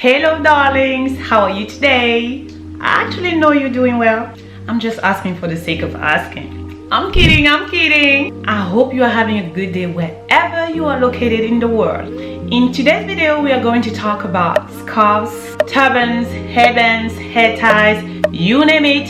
Hello darlings, how are you today? I actually know you're doing well. I'm just asking for the sake of asking. I'm kidding. I hope you are having a good day wherever you are located in the world. In today's video, we are going to talk about scarves, turbans, headbands, hair ties, you name it,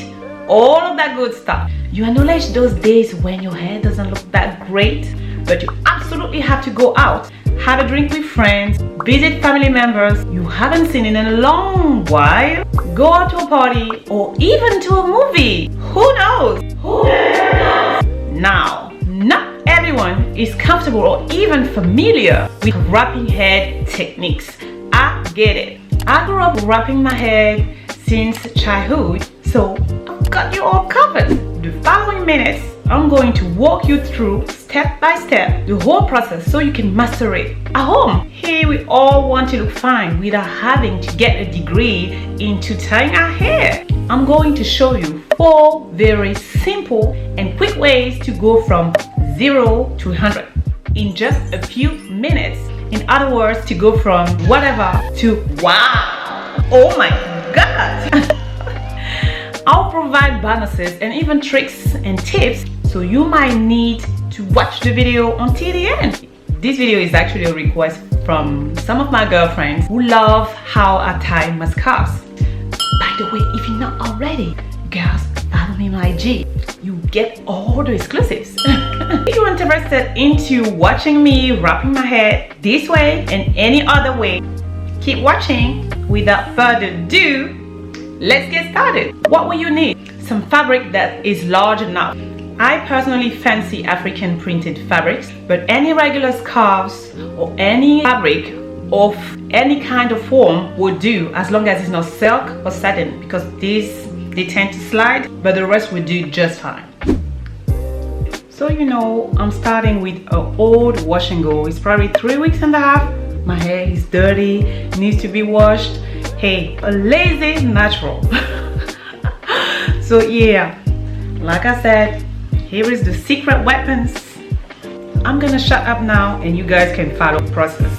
all of that good stuff. You acknowledge those days when your hair doesn't look that great, but you absolutely have to go out, have a drink with friends, visit family members you haven't seen in a long while, go out to a party, or even to a movie. Who knows? Now, not everyone is comfortable or even familiar with wrapping head techniques. I get it. I grew up wrapping my head since childhood, so I've got you all covered. The following minutes, I'm going to walk you through step by step the whole process so you can master it at home. Here we all want to look fine without having to get a degree into tying our hair. I'm going to show you 4 very simple and quick ways to go from 0 to 100 in just a few minutes. In other words, to go from whatever to wow, oh my god. I'll provide bonuses and even tricks and tips, so you might need to watch the video until the end. This video is actually a request from some of my girlfriends who love how I tie my scarves. By the way, if you're not already, girls, follow me on IG. You get all the exclusives. If you're interested into watching me wrapping my hair this way and any other way, keep watching. Without further ado, let's get started. What will you need? Some fabric that is large enough. I personally fancy African printed fabrics, but any regular scarves or any fabric of any kind of form would do, as long as it's not silk or satin, because they tend to slide, but the rest will do just fine. So you know, I'm starting with an old wash and go. It's probably 3 weeks and a half. My hair is dirty, needs to be washed. Hey, a lazy natural. So yeah, like I said, here is the secret weapons. I'm gonna shut up now and you guys can follow the process.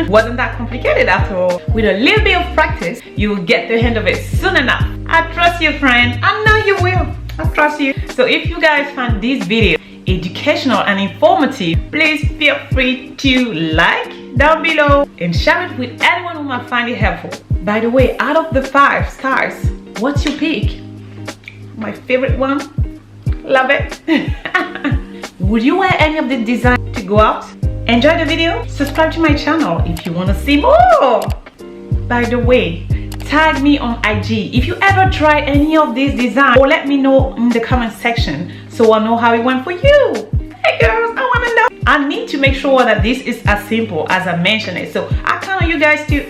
Wasn't that complicated after all. With a little bit of practice, you will get the hang of it soon enough. I trust you, friend. I know you will. I trust you. So if you guys found this video educational and informative, please feel free to like down below and share it with anyone who might find it helpful. By the way, out of the 5 stars, what's your pick? My favorite one? Love it. Would you wear any of the designs to go out? Enjoy the video? Subscribe to my channel if you want to see more. By the way, tag me on IG if you ever try any of these designs, or let me know in the comment section so I know how it went for you. Hey girls, I want to know. I need to make sure that this is as simple as I mentioned it, so I count on you guys to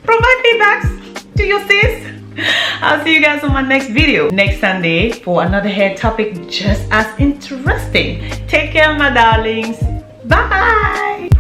provide feedbacks to your sis. I'll see you guys on my next video next Sunday for another hair topic just as interesting. Take care, my darlings. Bye.